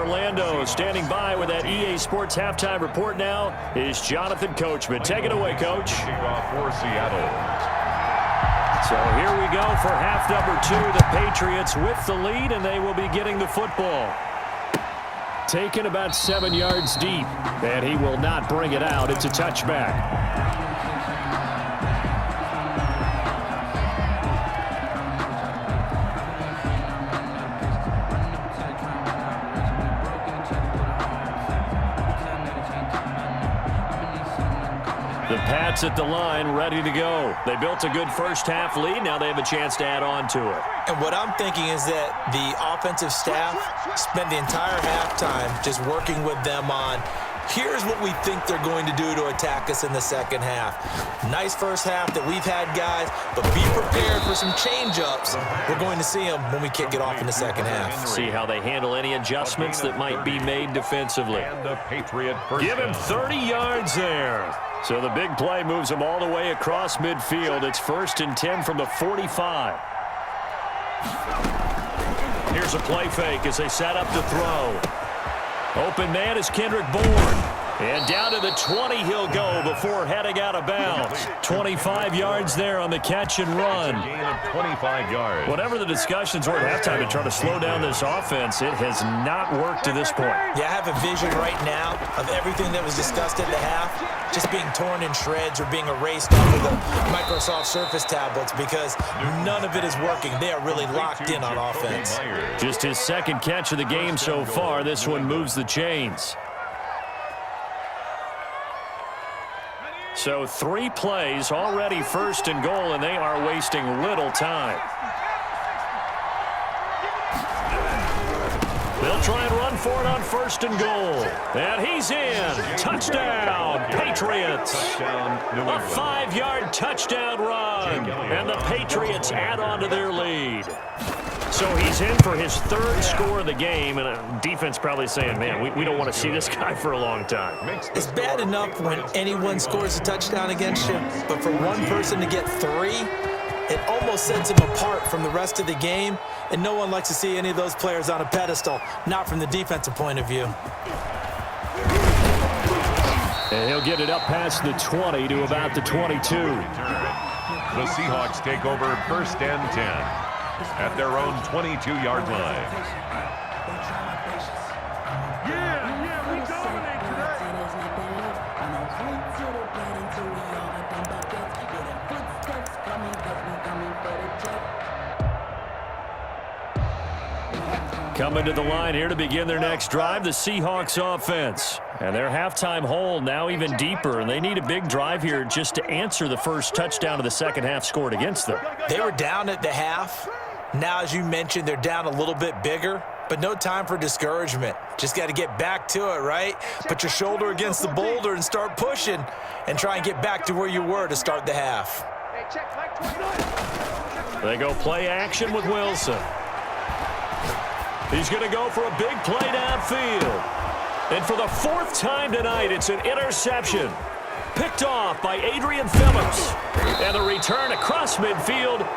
Orlando. Standing by with that EA Sports halftime report now is Jonathan Coachman. Take it away, Coach. For Seattle. So here we go for half number 2. The Patriots with the lead, and they will be getting the football. Taken about 7 yards deep, and he will not bring it out. It's a touchback. The Pats at the line, ready to go. They built a good first-half lead. Now they have a chance to add on to it. And what I'm thinking is that the offensive staff spent the entire halftime just working with them on, here's what we think they're going to do to attack us in the second half. Nice first half that we've had, guys, but be prepared for some change-ups. We're going to see them when we kick it off in the second half. See how they handle any adjustments that might be made defensively. And the Patriot Give him 30 yards there. So the big play moves them all the way across midfield. It's 1st and 10 from the 45. Here's a play fake as they set up to throw. Open man is Kendrick Bourne. And down to the 20 he'll go before heading out of bounds. 25 yards there on the catch and run. Gain of 25 yards. Whatever the discussions were at halftime to try to slow down this offense, it has not worked to this point. Yeah, I have a vision right now of everything that was discussed at the half just being torn in shreds or being erased off of the Microsoft Surface tablets because none of it is working. They are really locked in on offense. Just his second catch of the game so far. This one moves the chains. So 3 plays, already 1st and goal, and they are wasting little time. They'll try and run for it on 1st and goal. And he's in. Touchdown, Patriots. A 5-yard touchdown run. And the Patriots add on to their lead. So he's in for his 3rd score of the game, and defense probably saying, man, we don't want to see this guy for a long time. It's bad enough when anyone scores a touchdown against you, but for one person to get 3, it almost sets him apart from the rest of the game, and no one likes to see any of those players on a pedestal, not from the defensive point of view. And he'll get it up past the 20 to about the 22. The Seahawks take over 1st and 10. At their own 22-yard line. We dominate today. Coming to the line here to begin their next drive, the Seahawks offense. And their halftime hole now even deeper, and they need a big drive here just to answer the first touchdown of the second half scored against them. They were down at the half. Now, as you mentioned, they're down a little bit bigger, but no time for discouragement. Just got to get back to it, right? Put your shoulder against the boulder and start pushing and try and get back to where you were to start the half. They go play action with Wilson. He's going to go for a big play downfield. And for the 4th time tonight, it's an interception. Picked off by Adrian Phillips. And the return across midfield.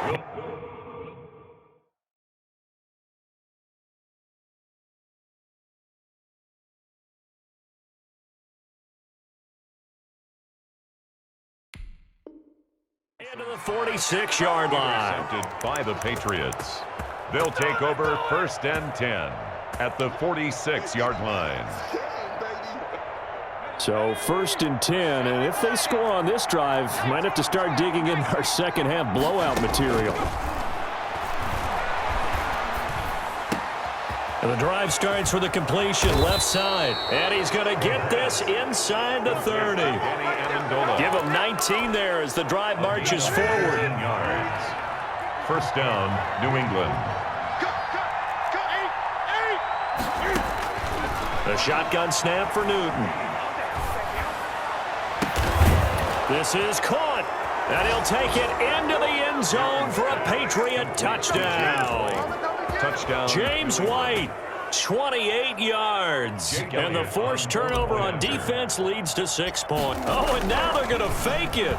Into the 46-yard line. Intercepted by the Patriots. They'll take over 1st and 10 at the 46-yard line. So 1st and 10, and if they score on this drive, might have to start digging in our second half blowout material. And the drive starts with a completion left side, and he's going to get this inside the 30. Give him 19 there as the drive marches forward. Yards. 1st down, New England. The shotgun snap for Newton. This is caught, and he'll take it into the end zone for a Patriot touchdown. Touchdown. James White, 28 yards. And the forced turnover on defense leads to 6 points. Oh, and now they're going to fake it.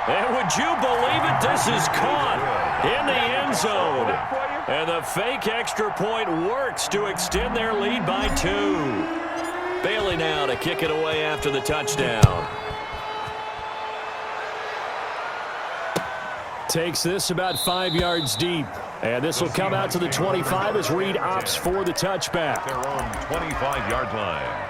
And would you believe it? This is caught. in the end zone. And the fake extra point works to extend their lead by 2. Bailey now to kick it away after the touchdown. Takes this about 5 yards deep. And this will come out to the 25 as Reed opts for the touchback. Their own 25-yard line.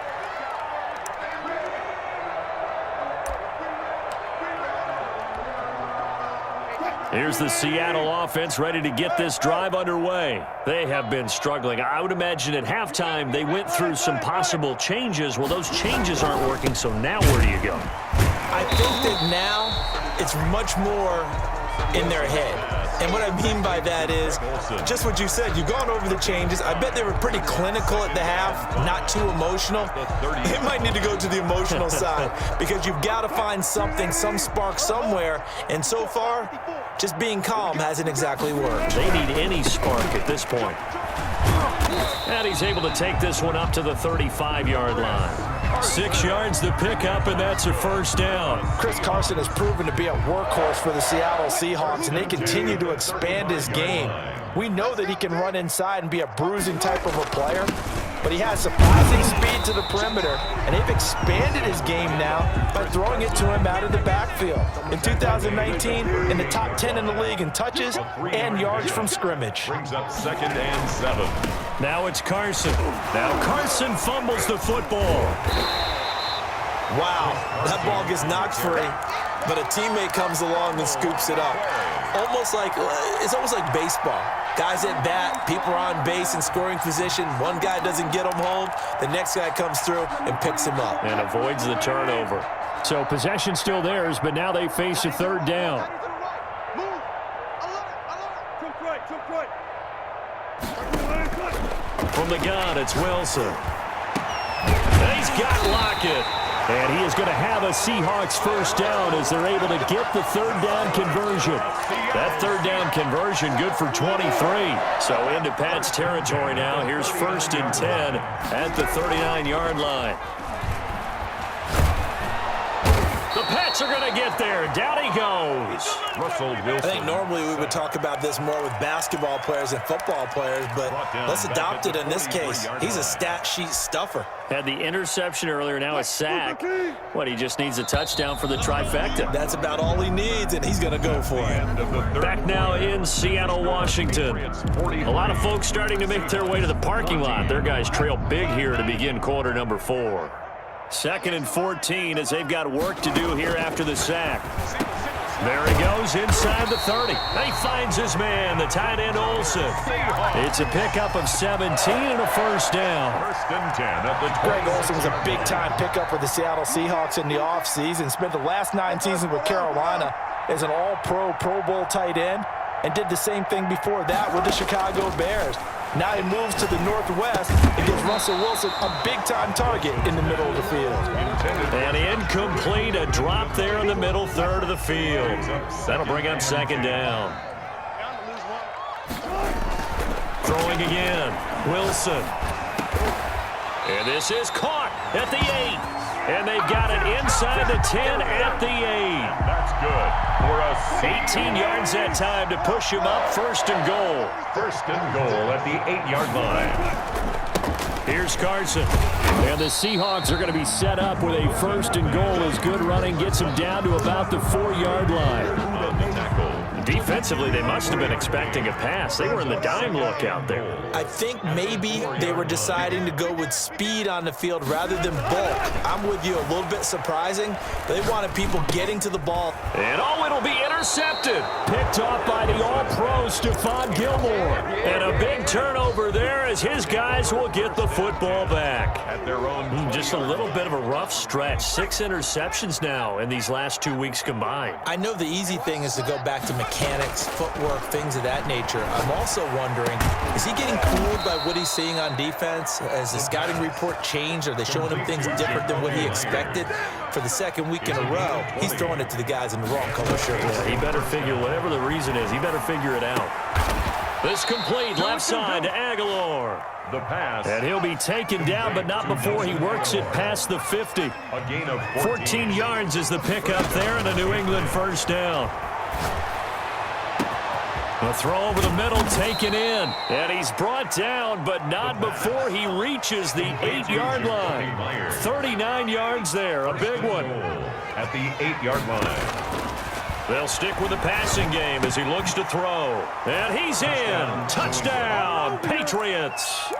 Here's the Seattle offense ready to get this drive underway. They have been struggling. I would imagine at halftime they went through some possible changes. Well, those changes aren't working, so now where do you go? I think that now it's much more in their head. And what I mean by that is just what you said. You've gone over the changes. I bet they were pretty clinical at the half, not too emotional. They might need to go to the emotional side because you've got to find something, some spark somewhere. And so far, just being calm hasn't exactly worked. They need any spark at this point. And he's able to take this one up to the 35-yard line. 6 yards the pickup, and that's a first down. Chris Carson has proven to be a workhorse for the Seattle Seahawks, and they continue to expand his game. We know that he can run inside and be a bruising type of a player, but he has surprising speed to the perimeter, and they've expanded his game now by throwing it to him out of the backfield. In 2019, in the top 10 in the league in touches and yards from scrimmage. Brings up 2nd and 7. Now it's Carson. Now Carson fumbles the football. Wow, that ball gets knocked free, but a teammate comes along and scoops it up. It's almost like baseball. Guys at bat, people are on base in scoring position. One guy doesn't get him home. The next guy comes through and picks him up. And avoids the turnover. So possession still theirs, but now they face a third down. From the gun, it's Wilson. And he's got Lockett. And he is going to have a Seahawks first down as they're able to get the third down conversion. That third down conversion good for 23. So into Pat's territory now. Here's 1st and 10 at the 39-yard line. The Pats are going to get there. Down he goes. Russell Wilson. I think normally we would talk about this more with basketball players and football players, but let's adopt it in this case. He's a stat sheet stuffer. Had the interception earlier, now a sack. He just needs a touchdown for the trifecta. That's about all he needs, and he's going to go for it. Back now in Seattle, Washington. A lot of folks starting to make their way to the parking lot. Their guys trail big here to begin quarter number 4. 2nd and 14 as they've got work to do here after the sack. There he goes inside the 30. He finds his man, the tight end Olsen. It's a pickup of 17 and a first down. 1st and 10 at the 20. Greg Olsen was a big-time pickup for the Seattle Seahawks in the offseason. Spent the last 9 seasons with Carolina as an all-pro, Pro Bowl tight end, and did the same thing before that with the Chicago Bears. Now he moves to the Northwest and gives Russell Wilson a big-time target in the middle of the field. And incomplete, a drop there in the middle third of the field. That'll bring up 2nd down. Throwing again, Wilson. And this is caught at the 8. And they've got it inside the 10 at the 8. That's good for us. 18 yards that time to push him up 1st and goal. 1st and goal at the 8-yard line. Here's Carson. And the Seahawks are going to be set up with a 1st and goal as good running gets them down to about the 4-yard line. Defensively, they must have been expecting a pass. They were in the dime look out there. I think maybe they were deciding to go with speed on the field rather than bulk. I'm with you, a little bit surprising. They wanted people getting to the ball. And it'll be intercepted. Picked off by the all-pro Stephon Gilmore. And a big turnover there as his guys will get the football back. At their own. Just a little bit of a rough stretch. 6 interceptions now in these last 2 weeks combined. I know the easy thing is to go back to mechanics, footwork, things of that nature. I'm also wondering, is he getting cooled by what he's seeing on defense? Has the scouting report changed? Are they showing him things different than what he expected? For the 2nd week in a row, he's throwing it to the guys in the wrong color shirt. He better figure, whatever the reason is, he better figure it out. This complete left side to Aguilar. The pass. And he'll be taken down, but not before he works it past the 50. A gain of 14 yards is the pickup there and a New England first down. A throw over the middle taken in. And he's brought down, but not before he reaches the 8-yard line. 39 yards there, a big one. At the 8-yard line. They'll stick with the passing game as he looks to throw. And he's in. Touchdown, Patriots.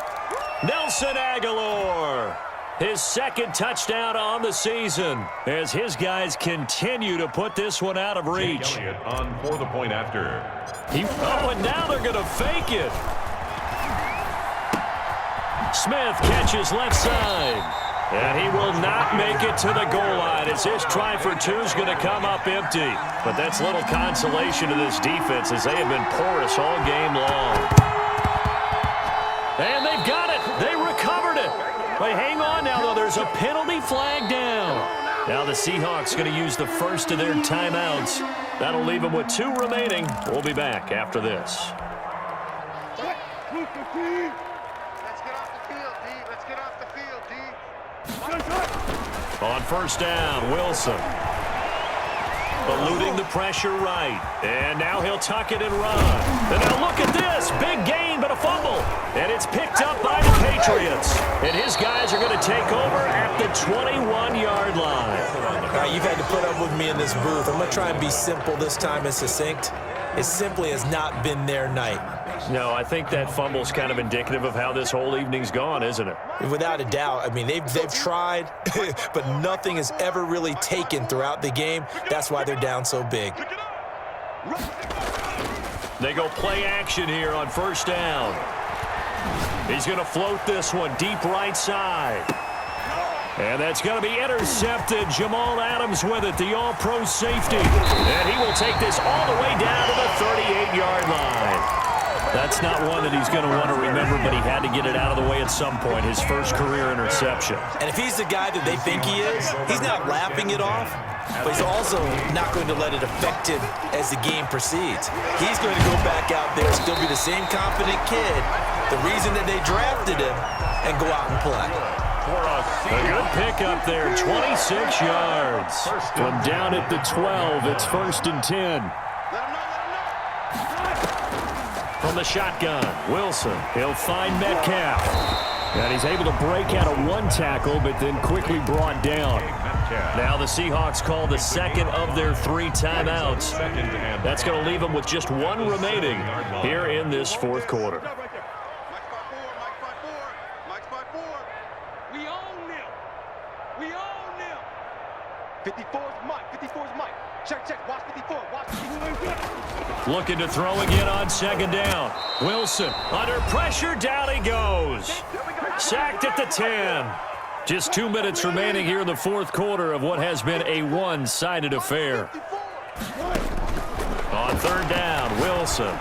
Nelson Aguilar. His second touchdown on the season as his guys continue to put this one out of reach. Elliott on for the point after. And now they're going to fake it. Smith catches left side. And he will not make it to the goal line as his try for two is going to come up empty. But that's little consolation to this defense as they have been porous all game long. And they've got it. They recovered it. But hang on now, though. There's a penalty flag down. Now the Seahawks going to use the first of their timeouts. That'll leave them with 2 remaining. We'll be back after this. On first down, Wilson. Eluding the pressure right. And now he'll tuck it and run. And now look at this. Big gain, but a fumble. And it's picked up by the Patriots. And his guys are going to take over at the 21-yard line. Now, you've had to put up with me in this booth. I'm going to try and be simple this time and succinct. It simply has not been their night. No, I think that fumble's kind of indicative of how this whole evening's gone, isn't it? Without a doubt. I mean, they've tried, but nothing is ever really taken throughout the game. That's why they're down so big. They go play action here on first down. He's going to float this one deep right side. And that's going to be intercepted. Jamal Adams with it, the all-pro safety. And he will take this all the way down to the 38-yard line. That's not one that he's going to want to remember, but he had to get it out of the way at some point, his first career interception. And if he's the guy that they think he is, he's not laughing it off, but he's also not going to let it affect him as the game proceeds. He's going to go back out there, still be the same confident kid, the reason that they drafted him, and go out and play. A good pickup there, 26 yards. From down at the 12, it's 1st and 10. From the shotgun, Wilson. He'll find Metcalf. And he's able to break out of one tackle, but then quickly brought down. Now the Seahawks call the second of their 3 timeouts. That's going to leave them with just 1 remaining here in this 4th quarter. We own them. We own them. 54's Mike. 54's Mike. Check. Watch 54. Watch 54. Looking to throw again on 2nd down. Wilson under pressure. Down he goes. Sacked at the 10. Just 2 minutes remaining here in the 4th quarter of what has been a one-sided affair. On 3rd down, Wilson.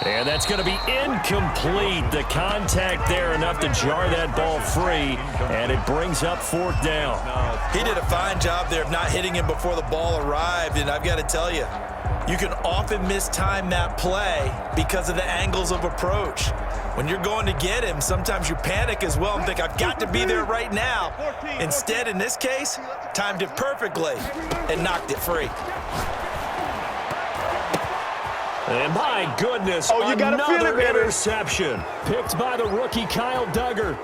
And that's going to be incomplete. The contact there enough to jar that ball free, and it brings up 4th down. He did a fine job there of not hitting him before the ball arrived, and I've got to tell you, you can often mistime that play because of the angles of approach. When you're going to get him, sometimes you panic as well and think, I've got to be there right now. Instead, in this case, timed it perfectly and knocked it free. And my goodness, another interception picked by the rookie Kyle Duggar.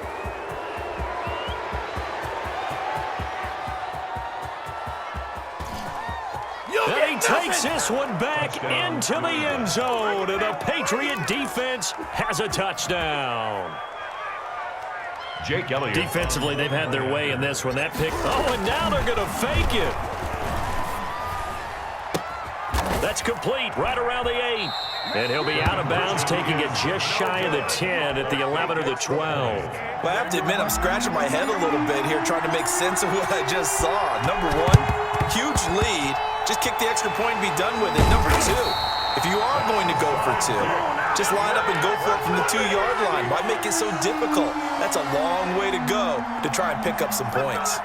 And he takes this one back into the end zone, and the Patriot defense has a touchdown. Jake Elliott. Defensively, they've had their way in this one. That pick. Oh, and now they're going to fake it. That's complete right around the 8. And he'll be out of bounds, taking it just shy of the 10 at the 11 or the 12. Well, I have to admit, I'm scratching my head a little bit here trying to make sense of what I just saw. Number 1, huge lead. Just kick the extra point and be done with it. Number 2, if you are going to go for 2, just line up and go for it from the 2-yard line. Why make it so difficult? That's a long way to go to try and pick up some points.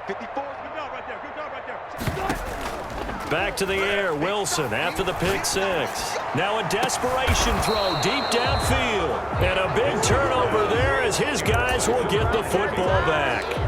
54. Good job right there. Good job right there. Back to the air, Wilson after the pick six. Now a desperation throw deep downfield. And a big turnover there as his guys will get the football back.